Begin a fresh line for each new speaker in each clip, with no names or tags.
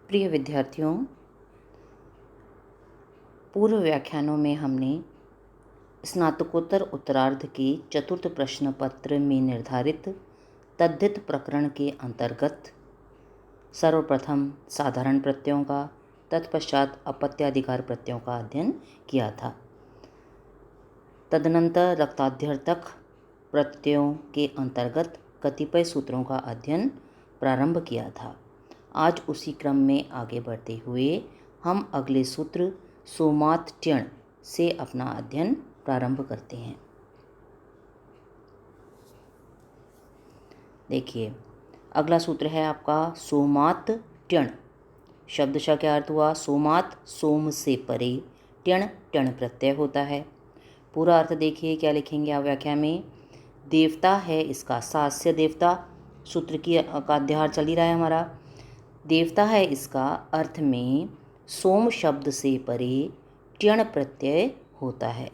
प्रिय विद्यार्थियों, पूर्व व्याख्यानों में हमने स्नातकोत्तर उत्तरार्ध के चतुर्थ प्रश्न पत्र में निर्धारित तद्धित प्रकरण के अंतर्गत सर्वप्रथम साधारण प्रत्ययों का, तत्पश्चात अपत्याधिकार प्रत्ययों का अध्ययन किया था। तदनंतर रक्ताध्यर्थक प्रत्ययों के अंतर्गत कतिपय सूत्रों का अध्ययन प्रारंभ किया था। आज उसी क्रम में आगे बढ़ते हुए हम अगले सूत्र सोमात्त्यण से अपना अध्ययन प्रारंभ करते हैं। देखिए, अगला सूत्र है आपका सोमात्त्यण। शब्दशः क्या अर्थ हुआ? सोमात सोम से परे, त्यण त्यण प्रत्यय होता है। पूरा अर्थ देखिए, क्या लिखेंगे आप व्याख्या में? देवता है इसका, सास्य देवता सूत्र का अध्याय चल ही रहा है हमारा। देवता है इसका अर्थ में सोम शब्द से परे त्यण प्रत्यय होता है।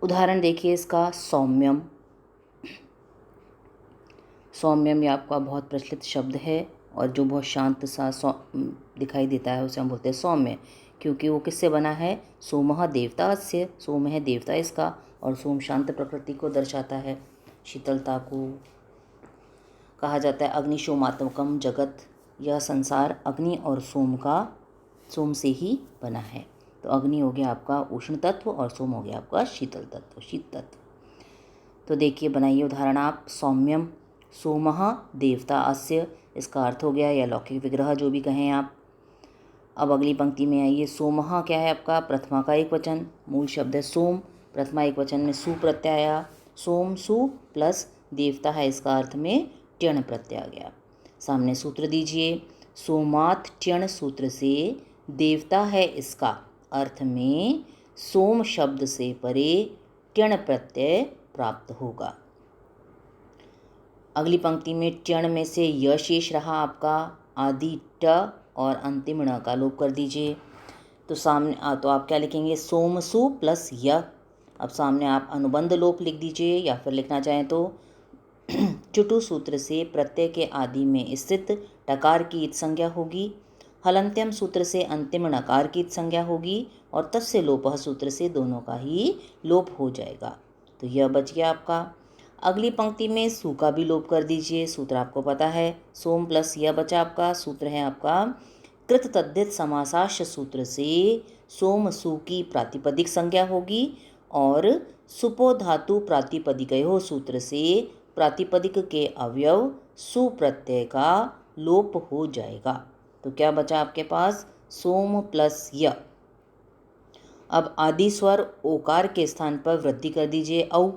उदाहरण देखिए इसका, सौम्यम। सौम्यम ये आपका बहुत प्रचलित शब्द है और जो बहुत शांत सा दिखाई देता है उसे हम बोलते हैं सौम्य, क्योंकि वो किससे बना है? सोमः देवता से, सोम है देवता इसका, और सोम शांत प्रकृति को दर्शाता है, शीतलता को। कहा जाता है अग्निशोमात्मकम जगत, यह संसार अग्नि और सोम से ही बना है। तो अग्नि हो गया आपका उष्ण तत्व और सोम हो गया आपका शीतल तत्व, शीत तत्व। तो देखिए, बनाइए उदाहरण आप। सौम्यम सोमः देवता अस्य, इसका अर्थ हो गया या लौकिक विग्रह जो भी कहें आप। अब अगली पंक्ति में आइए। सोमः क्या है आपका? प्रथमा का एक वचन, मूल शब्द है सोम, प्रथमा एक वचन में सु प्रत्यय आया। सोम सु प्लस देवता है इसका अर्थ में त्यण प्रत्यय आ गया। सामने सूत्र दीजिए। सोमात त्यण सूत्र से देवता है इसका अर्थ में सोम शब्द से परे त्यण प्रत्यय प्राप्त होगा। अगली पंक्ति में त्यण में से य शेष रहा आपका, आदि ट और अंतिम ण का लोप कर दीजिए। तो सामने तो आप क्या लिखेंगे? सोमसु प्लस य। अब सामने आप अनुबंध लोप लिख दीजिए, या फिर लिखना चाहें तो चुटु सूत्र से प्रत्यय के आदि में स्थित टकार की इत संज्ञा होगी, हलंत्यम सूत्र से अंतिम नकार की इत संज्ञा होगी, और तस्य लोपः सूत्र से दोनों का ही लोप हो जाएगा। तो यह बच गया आपका। अगली पंक्ति में सु का भी लोप कर दीजिए, सूत्र आपको पता है, सोम प्लस यह बचा आपका। सूत्र है आपका कृत तद्धित समासाश्य सूत्र से सोम सु की प्रातिपदिक संज्ञा होगी, और सुपो धातु प्रातिपदिकयो सूत्र से प्रातिपदिक के अवयव सु प्रत्यय का लोप हो जाएगा। तो क्या बचा आपके पास? सोम प्लस य। अब आदि स्वर ओकार के स्थान पर वृद्धि कर दीजिए, औ,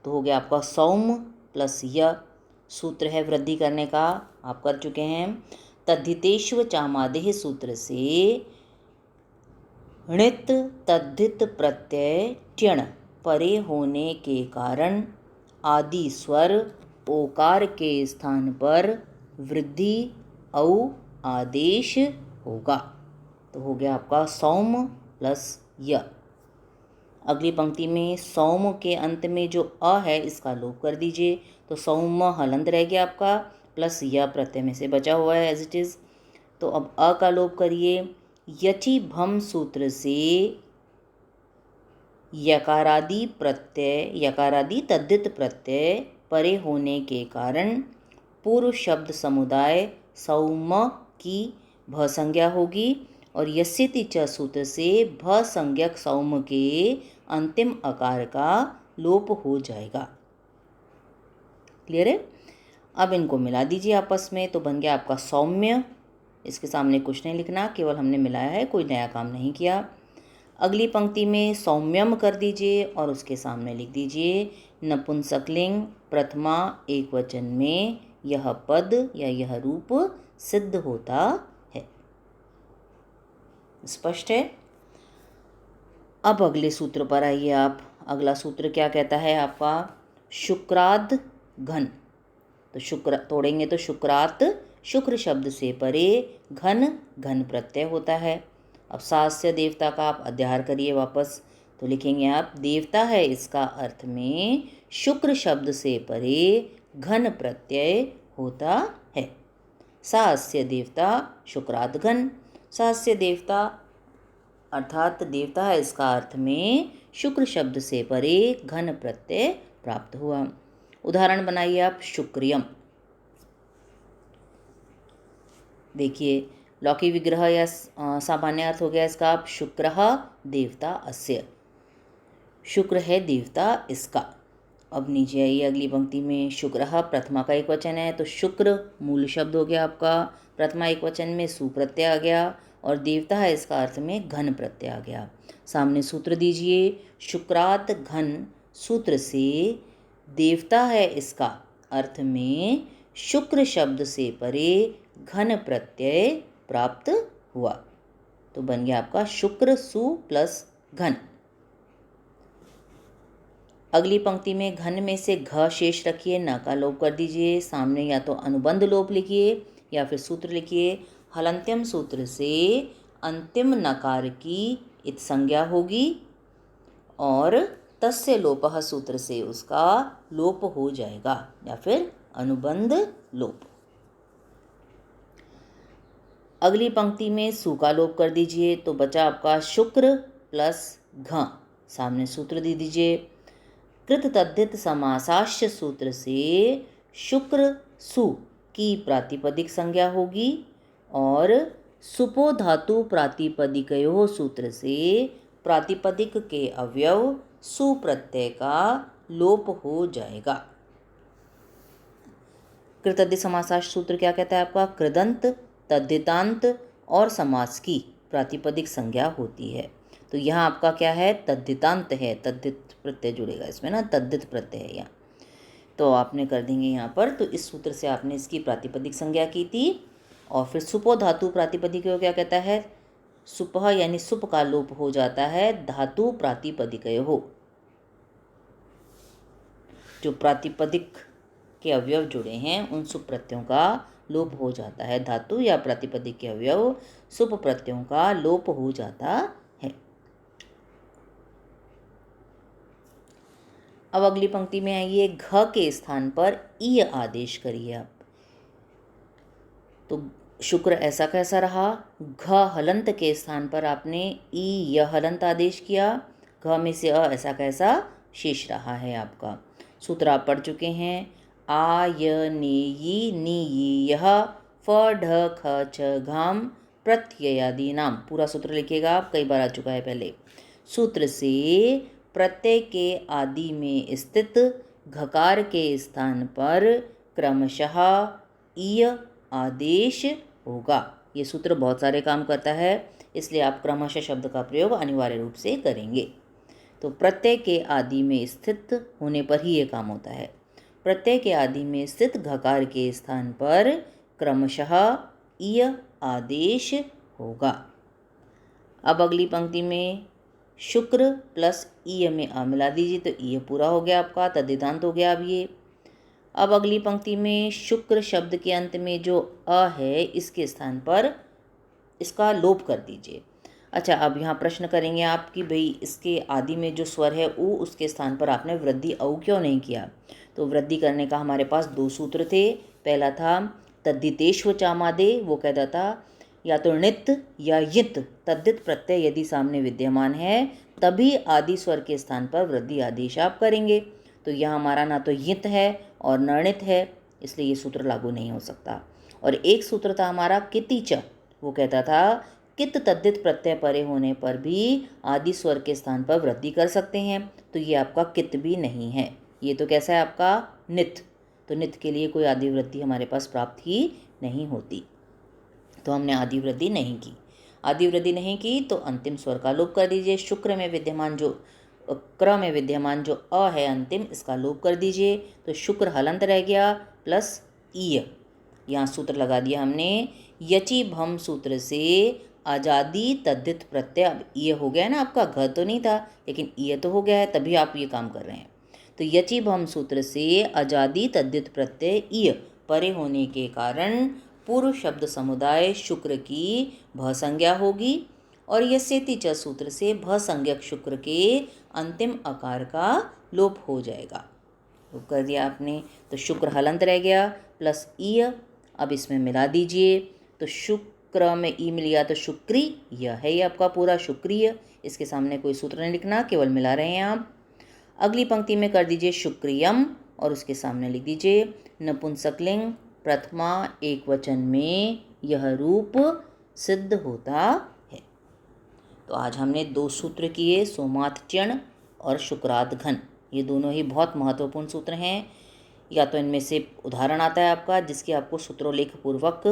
तो हो गया आपका सौम प्लस य। सूत्र है वृद्धि करने का, आप कर चुके हैं। तद्धितेष्व चामादेह सूत्र से णित तद्धित प्रत्यय त्यण परे होने के कारण आदि स्वर ओकार के स्थान पर वृद्धि औ आदेश होगा। तो हो गया आपका सौम प्लस य। अगली पंक्ति में सौम के अंत में जो अ है इसका लोप कर दीजिए, तो सौम हलंत रह गया आपका, प्लस य प्रत्यय में से बचा हुआ है एज इट इज़। तो अब अ का लोप करिए। यचि भम सूत्र से यकारादि प्रत्यय, यकारादि तद्धित प्रत्यय परे होने के कारण पूर्व शब्द समुदाय सौम की भ संज्ञा होगी, और यस्यति च सूत्र से भ संज्ञक सौम के अंतिम अकार का लोप हो जाएगा। क्लियर है? अब इनको मिला दीजिए आपस में, तो बन गया आपका सौम्य। इसके सामने कुछ नहीं लिखना, केवल हमने मिलाया है, कोई नया काम नहीं किया। अगली पंक्ति में सौम्यम कर दीजिए और उसके सामने लिख दीजिए नपुंसकलिंग प्रथमा एक वचन में यह पद या यह रूप सिद्ध होता है। स्पष्ट है? अब अगले सूत्र पर आइए आप। अगला सूत्र क्या कहता है आपका? शुक्राद घन। तो शुक्र तोड़ेंगे तो शुक्रात शुक्र शब्द से परे घन घन प्रत्यय होता है। अब सास्य देवता का आप अध्याय करिए वापस, तो लिखेंगे आप देवता है इसका अर्थ में शुक्र शब्द से परे घन प्रत्यय होता है। सास्य देवता शुक्रात् घन। सास्य देवता अर्थात देवता है, इसका अर्थ में शुक्र शब्द से परे घन प्रत्यय प्राप्त हुआ। उदाहरण बनाइए आप शुक्रियम। देखिए लौकी विग्रह या सामान्य अर्थ हो गया इसका आप शुक्रः देवता अस्य, शुक्र है देवता इसका। अब नीचे आइए अगली पंक्ति में शुक्रः प्रथमा का एक वचन है, तो शुक्र मूल शब्द हो गया आपका, प्रथमा एक वचन में सु प्रत्यय आ गया और देवता है इसका अर्थ में घन प्रत्यय आ गया। सामने सूत्र दीजिए, शुक्रात घन सूत्र से देवता है इसका अर्थ में शुक्र शब्द से परे घन प्रत्यय प्राप्त हुआ, तो बन गया आपका शुक्र सु प्लस घन। अगली पंक्ति में घन में से घ शेष रखिए, न का लोप कर दीजिए। सामने या तो अनुबंध लोप लिखिए या फिर सूत्र लिखिए। हलंत्यम सूत्र से अंतिम नकार की इत संज्ञा होगी और तस्य लोपः सूत्र से उसका लोप हो जाएगा या फिर अनुबंध लोप। अगली पंक्ति में सु का लोप कर दीजिए, तो बचा आपका शुक्र प्लस घ। सामने सूत्र दे दीजिए, कृत तद्धित समासाश्य सूत्र से शुक्र सु की प्रातिपदिक संज्ञा होगी और सुपो धातु प्रातिपदिकयो सूत्र से प्रातिपदिक के अवयव सु प्रत्यय का लोप हो जाएगा। कृतद्धित समासाश्य सूत्र क्या कहता है आपका, कृदंत तद्धितांत और समास की प्रातिपदिक संज्ञा होती है। तो यहाँ आपका क्या है, तद्धितांत है, तद्धित प्रत्यय जुड़ेगा इसमें ना, तद्धित प्रत्यय है यहाँ, तो आपने कर देंगे यहाँ पर। तो इस सूत्र से आपने इसकी प्रातिपदिक संज्ञा की थी। और फिर सुपो धातु प्रातिपदिक क्या कहता है, सुपह यानी सुप का लोप हो जाता है धातु प्रातिपदिक हो, जो प्रातिपदिक के अवयव जुड़े हैं उन सुप प्रत्ययों का लोप हो जाता है, धातु या प्रातिपदिक के अवयव सुप प्रत्ययों का लोप हो जाता है। अब अगली पंक्ति में आइए, घ के स्थान पर इ आदेश करिए आप। तो शुक्र ऐसा कैसा रहा, घ हलंत के स्थान पर आपने इ य हलंत आदेश किया, घ में से अ ऐसा कैसा शेष रहा है आपका। सूत्र आप पढ़ चुके हैं, आ य ने यी नी यी यह फ ढ ख छ घाम प्रत्ययादि नाम। पूरा सूत्र लिखिएगा आप, कई बार आ चुका है पहले। सूत्र से प्रत्यय के आदि में स्थित घकार के स्थान पर क्रमशः ईय आदेश होगा। ये सूत्र बहुत सारे काम करता है, इसलिए आप क्रमशः शब्द का प्रयोग अनिवार्य रूप से करेंगे। तो प्रत्यय के आदि में स्थित होने पर ही ये काम होता है। प्रत्यय के आदि में स्थित घकार के स्थान पर क्रमशः ईय आदेश होगा। अब अगली पंक्ति में शुक्र प्लस ईय में आ मिला दीजिए, तो ईय पूरा हो गया आपका, तद्धितांत हो गया अब ये। अब अगली पंक्ति में शुक्र शब्द के अंत में जो अ है इसके स्थान पर इसका लोप कर दीजिए। अच्छा, अब यहाँ प्रश्न करेंगे आप कि भाई इसके आदि में जो स्वर है उ, उसके स्थान पर आपने वृद्धि औ क्यों नहीं किया। तो वृद्धि करने का हमारे पास दो सूत्र थे। पहला था तद्धितेश्व चामादे, वो कहता था या तो णित या यित तद्धित प्रत्यय यदि सामने विद्यमान है तभी आदि स्वर के स्थान पर वृद्धि आदेश आप करेंगे। तो यह हमारा ना तो यित है और न णित है, इसलिए ये सूत्र लागू नहीं हो सकता। और एक सूत्र था हमारा कितिच, वो कहता था कित तद्धित प्रत्यय परे होने पर भी आदि स्वर के स्थान पर वृद्धि कर सकते हैं, तो ये आपका कित भी नहीं है, ये तो कैसा है आपका नित। तो नित के लिए कोई आदि वृद्धि हमारे पास प्राप्त ही नहीं होती, तो हमने आदि वृद्धि नहीं की। आदि वृद्धि नहीं की तो अंतिम स्वर का लोप कर दीजिए। शुक्र में विद्यमान जो क्रम में विद्यमान जो अ है अंतिम, इसका लोप कर दीजिए, तो शुक्र हलंत रह गया प्लस ईय। यहाँ सूत्र लगा दिया हमने, यचि भम सूत्र से आजादी तद्धित प्रत्यय। अब ईय हो गया ना आपका, घ तो नहीं था लेकिन ईय तो हो गया है, तभी आप ये काम कर रहे हैं। तो यचि भम सूत्र से आजादी तद्धित प्रत्यय ईय परे होने के कारण पूर्व शब्द समुदाय शुक्र की भ संज्ञा होगी और यस्येति च सूत्र से भ संज्ञक शुक्र के अंतिम आकार का लोप हो जाएगा। लोप कर दिया आपने, तो शुक्र हलंत रह गया प्लस ईय अब इसमें मिला दीजिए। तो शुक्र में ई मिल गया तो शुक्री, यह है ये आपका पूरा शुक्रिय। इसके सामने कोई सूत्र नहीं लिखना, केवल मिला रहे हैं आप। अगली पंक्ति में कर दीजिए शुक्रियम और उसके सामने लिख दीजिए नपुंसकलिंग प्रथमा एक वचन में यह रूप सिद्ध होता है। तो आज हमने 2 सूत्र किए, सोमात्यण और शुक्राद घन। ये दोनों ही बहुत महत्वपूर्ण सूत्र हैं। या तो इनमें से उदाहरण आता है आपका जिसकी आपको सूत्रोल्लेख पूर्वक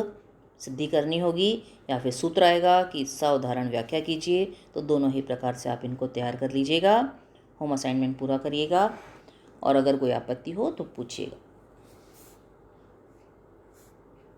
सिद्धि करनी होगी, या फिर सूत्र आएगा कि इसका उदाहरण व्याख्या कीजिए। तो दोनों ही प्रकार से आप इनको तैयार कर लीजिएगा। होम असाइनमेंट पूरा करिएगा और अगर कोई आपत्ति हो तो पूछिएगा।